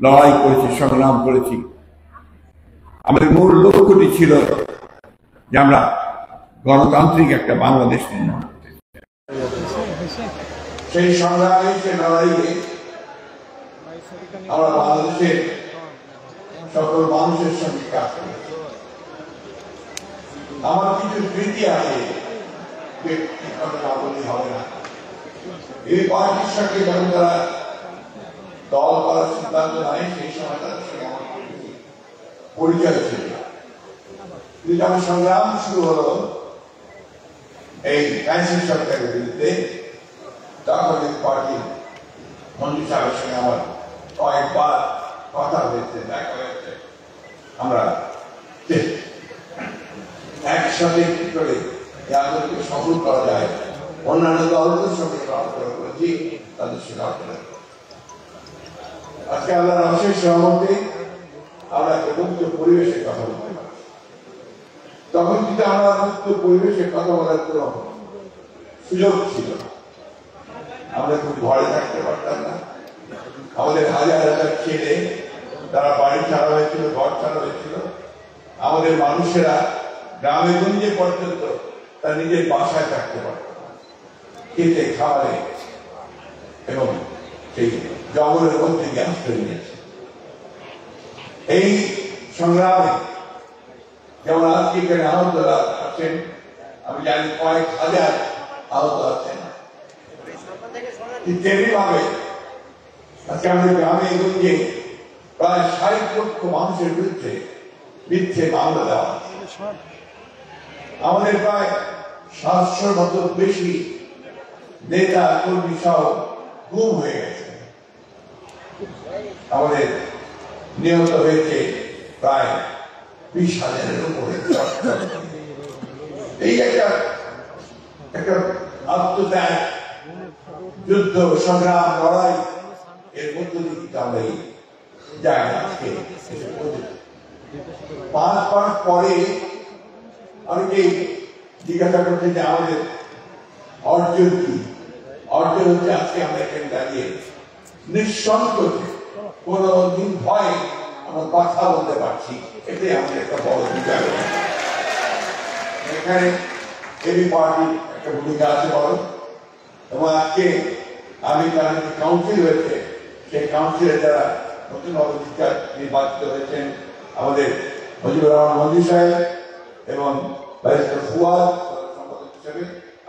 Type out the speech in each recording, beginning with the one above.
লড়াই করেছি, সংগ্রাম করেছি। আমাদের মূল লক্ষ্যটি ছিল যে আমরা গণতান্ত্রিক একটা বাংলাদেশ নির্মাণ করতে। সেই সংগ্রামে, সেই লড়াইয়ে আমরা বাংলাদেশের সকল মানুষের সঙ্গে কাজ করেছি। আমার কিছু স্মৃতি আছে, হবে না। এই পার্টির সঙ্গে যখন তারা দল করার সিদ্ধান্ত নেয়, সেই সময় তাদের সঙ্গে আমার পরিচয় ছিল। যখন সংগ্রাম শুরু হলো এই ফ্যাসিস্ট সরকারের বিরুদ্ধে, তখন এই পার্টির মন্ত্রী সাহেবের সঙ্গে আমার কয়েকবার কথা হয়েছে, দেখা হয়েছে। আমরা একসাথে কি করে আন্দোলনকে সফল করা যায়, অন্যান্য দলদের সঙ্গে আলোচনা করেছি, তাদের সঙ্গে আলোচনা। আজকে আমরা অশেষ সহমতে আমরা একটা মুক্ত পরিবেশের কথা বলতে পারি। তখন কিন্তু আমরা মুক্ত পরিবেশের কথা বলার কোনো সুযোগ ছিল না। আমরা খুব ঘরে থাকতে পারতাম না। আমাদের হাজার হাজার ছেলে, তারা বাড়ি ছাড়া হয়েছিল, ঘর ছাড়া হয়েছিল। আমাদের মানুষেরা গ্রামে গঞ্জে পর্যন্ত তার নিজের বাসায় থাকতে পারত না, খেতে খাওয়ারে এবং সেই জঙ্গলের মধ্যে গ্যাস তৈরি নিয়েছে। এই সংগ্রামে যেমন আজকে এখানে আহতরা আছেন, আমি জানি কয়েক হাজার আহত আছেন, তেমনিভাবে আজকে আমাদের গ্রামে গঞ্জে প্রায় ৬০ লক্ষ মানুষের বিরুদ্ধে মিথ্যে মামলা দেওয়া। আমাদের প্রায় ৭০০ মতো বেশি নেতা কর্মী সহ গুম হয়ে গেছে। আমাদের নিহত হয়েছে প্রায় ২০,০০০-এর উপরে। এই একটা আত্মত্যাগ, যুদ্ধ, সংগ্রাম, লড়াই, এর মধ্য দিয়ে কিন্তু আমরা এই জায়গায় আজকে এসে পৌঁছেছি। ৫ মাস পরে অনেকেই জিজ্ঞাসা করছে যে আমাদের অর্জন কি? অর্জন হচ্ছে আজকে আমরা এখানে দাঁড়িয়ে নিঃসংকোচে, কোনো দিন ভয়ে আমরা কথা বলতে পারছি, এটাই আমাদের একটা বড় বিজয়। এখানে এবি পার্টির একটা ভূমিকা আছে বড়, এবং আজকে আমি তার কাউন্সিল হয়েছে, সেই কাউন্সিলে যারা নতুনভাবে নির্বাচিত হয়েছেন, আমাদের মুজিবুর রহমান মন্ত্রী সাহেব এবং ব্যারিস্টার ফুয়াদ সম্পাদক হিসেবে,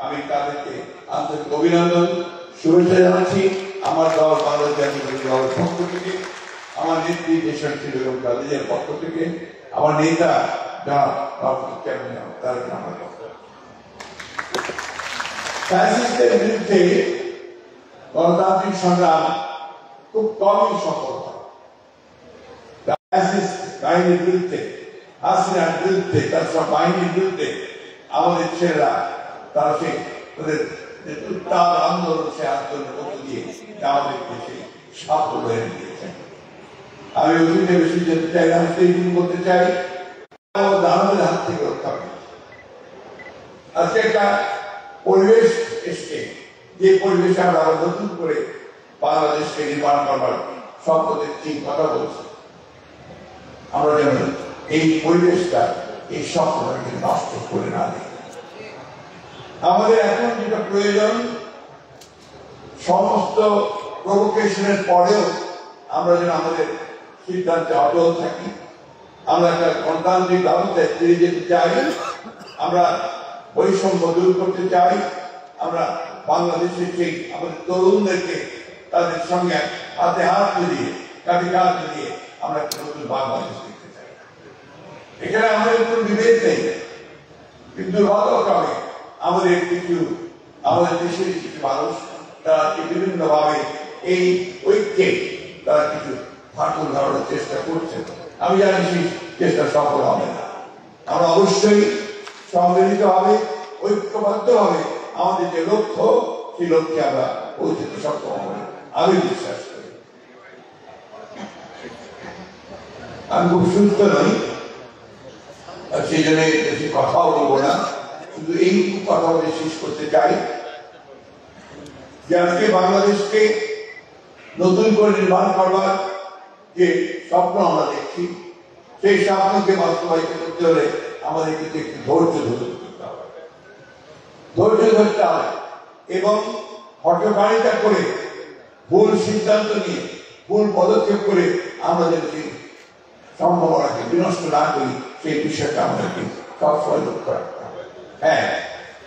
আমি তাদেরকে আন্তরিক অভিনন্দন, শুভেচ্ছা জানাচ্ছি। আমার দল বাংলাদেশ জাতীয়তাবাদী দলের পক্ষ থেকে, আমার নেত্রী দেশের ছিল এবং তাদের পক্ষ থেকে, আমার নেতা ফ্যাসিস্টের বিরুদ্ধে গণতান্ত্রিক সংগ্রাম খুব কমই সফল হয়। বাহিনীর বিরুদ্ধে, হাসিনার বিরুদ্ধে, তার সব বাহিনীর বিরুদ্ধে আমাদের ছেলেরা তারা সেই তাদের উত্তাল আন্দোলন, সে আন্দোলনের মধ্য দিয়ে আমাদেরকে সেই সাফল্য এনে দিয়েছেন। আমি অতীতে বেশি যেতে চাই না, বলতে চাই দানবের হাত থেকে রক্ষা পেয়েছি। আজকে একটা পরিবেশ এসছে, যে পরিবেশে আমরা নতুন করে বাংলাদেশকে নির্মাণ করবার স্বপ্ন দেখছি, কথা বলছি। আমরা যেন এই পরিবেশটা, এই স্বপ্নটাকে নষ্ট করে না দিই। আমাদের এখন যেটা প্রয়োজন, সমস্ত প্রভোকেশনের পরেও আমরা যেন আমাদের সিদ্ধান্তে অটল থাকি। আমরা একটা গণতান্ত্রিক ব্যবস্থায় ফিরে যেতে চাই, আমরা বৈষম্য দূর করতে চাই, আমরা বাংলাদেশের সেই আমাদের তরুণদেরকে তাদের সঙ্গে হাতে হাত মিলিয়ে, কাঁধে কাঁধ মিলিয়ে আমরা একটা নতুন বাংলাদেশ দেখতে চাই। এখানে আমাদের কোনো বিভেদ নেই, কিন্তু দুর্ভাগ্যক্রমে আমাদের দেশের কিছু মানুষ তারা বিভিন্ন ভাবে এই ঐক্যে তারা কিছু ফাটল ধরানোর চেষ্টা করছে। আমি জানি সেই চেষ্টা সফল হবে না। আমরা অবশ্যই সম্মিলিত হবে, ঐক্যবদ্ধ হবে, আমাদের যে লক্ষ্য, সেই লক্ষ্যে আমরা পৌঁছতে সক্ষম হবে, আমি বিশ্বাস করি। আমি খুব সুস্থ নই, সেই জন্য বেশি কথাও বলবো না, শুধু এই কথা বলে শেষ করতে চাই যে আজকে বাংলাদেশকে নতুন করে নির্মাণ করবার যে যে স্বপ্ন আমরা দেখছি, সেই স্বপ্নকে বাস্তবায়িত করতে হলে আমাদের কিন্তু একটু ধৈর্য ধরতে হবে, ধৈর্য ধরতে হবে এবং হঠকারিতা করে ভুল সিদ্ধান্ত নিয়ে ভুল পদক্ষেপ করে আমরা যদি সম্ভাবনাকে বিনষ্ট না করি সেই বিষয়টা আমাদেরকে সবসময় লক্ষ্য রাখতে হবে। হ্যাঁ,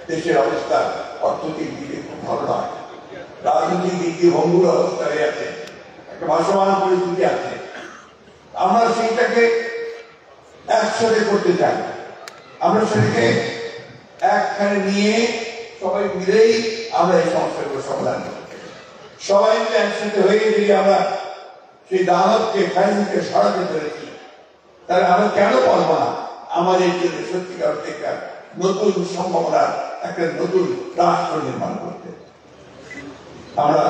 দেশের অবস্থা অর্থনৈতিক দিকে খুব ভালো নয়, রাজনৈতিক দিক দিয়ে ভঙ্গুর অবস্থায় আছে, একটা ভাসমান পরিস্থিতি আছে। আমরা সেইটাকে একসাথে করতে চাই, আমরা সেটাকে একখানে নিয়ে সবাই মিলেই আমরা এই সমস্যাগুলো সমাধান করতে চাই। সবাই মিলে একসাথে হয়ে যদি আমরা সেই দানবকে ফ্যাসিকে সরাতে পেরেছি, তাহলে আমরা কেন পারবো না আমাদের জন্য সত্যিকার একটা নতুন সম্ভাবনা, একটা নতুন রাষ্ট্র নির্মাণ করতে। আমরা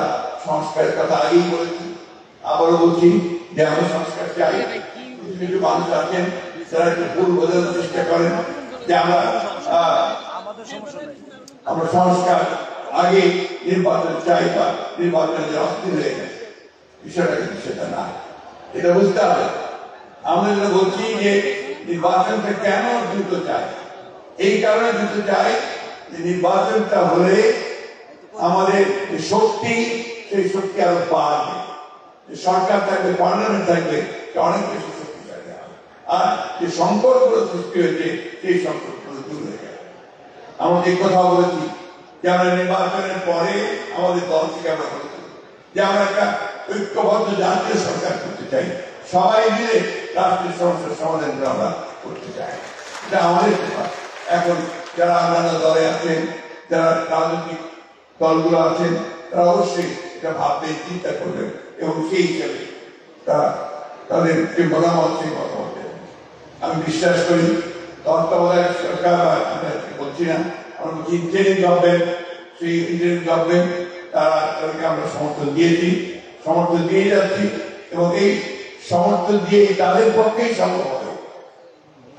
সংস্কারের কথা আগেই বলেছি, আবারও বলছি যে আমরা সংস্কার চাই। কিছু কিছু মানুষ আছেন যারা একটু ভুল বোঝানোর চেষ্টা করেন যে আমরা সংস্কার আগে নির্বাচন চাই বা নির্বাচনের অস্থির হয়ে গেছে, বিষয়টা কিন্তু সেটা না। এটা বুঝতে হবে। আমরা যেটা বলছি যে নির্বাচনটা কেন দ্রুত চাই, এই কারণে দ্রুত চাই যে নির্বাচনটা হলে আমাদের যে শক্তি, সেই শক্তি আরো বাড়বে, সরকার থাকবে, পার্লামেন্ট থাকবে, অনেক বেশি শক্তিশালী হবে। আর যে সংকটগুলো সৃষ্টি হয়েছে সেই সংকটগুলো দূর হয়ে যাবে। আমরা যে কথা বলেছি যে আমরা নির্বাচনের পরে আমাদের দল থেকে আমরা বলেছি যে আমরা একটা ঐক্যবদ্ধ জাতীয় সরকার করতে চাই, সবাই মিলে রাষ্ট্রের সমস্যার সমাধান আমরা করতে চাই। এটা আমাদের ব্যাপার। এখন যারা অন্যান্য দলে আছেন, যারা রাজনৈতিক দলগুলো আছেন, তারা অবশ্যই এটা ভাববেন, চিন্তা করবেন এবং সেই হিসাবে তারা তাদের যে মতামত সেই মতামত দেবেন। আমি বিশ্বাস করি তত্ত্বাবধায়ক সরকার, আমরা বলছি না, আমরা বলছি ইন্টারিম গভর্নমেন্ট, সেই ইন্টারিম গভর্নমেন্ট তাদেরকে আমরা সমর্থন দিয়েছি, সমর্থন দিয়ে যাচ্ছি এবং এই সমর্থন দিয়ে তাদের পক্ষেই সম্ভব হবে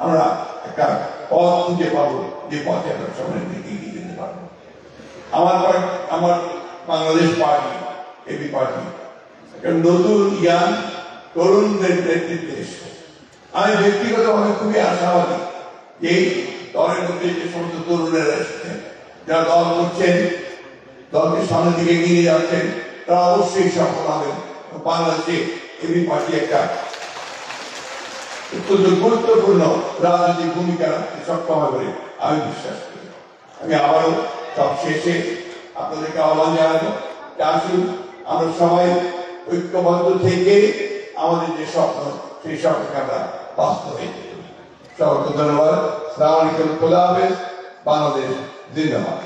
আমরা একটা পথ খুঁজে পাবো, যে পথে আমরা সবাই এগিয়ে যেতে পারবো। আমার বাংলাদেশ পার্টি, এবি পার্টি একটা নতুন ইয়াং তরুণদের নেতৃত্বে এসছে। আমি ব্যক্তিগতভাবে খুবই আশাবাদী যে এই দলের মধ্যে যে সমস্ত তরুণেরা এসেছেন, যারা দল করছেন, দলকে সামনের দিকে এগিয়ে যাচ্ছেন, তারা অবশ্যই সফল হবেন। বাংলাদেশে এবি পার্টি একটা অত্যন্ত গুরুত্বপূর্ণ রাজনৈতিক ভূমিকা রাখতে সক্ষম হবে বলে আমি বিশ্বাস করি। আমি আবারও সব শেষে আপনাদেরকে আহ্বান জানাবো যে আসুন আমরা সবাই ঐক্যবদ্ধ থেকে আমাদের যে স্বপ্ন, সেই স্বপ্নকে আমরা বাস্তবায়িত করি। সকলকে ধন্যবাদ। আসসালামু আলাইকুম, খোদা হাফেজ, বাংলাদেশ জিন্দাবাদ।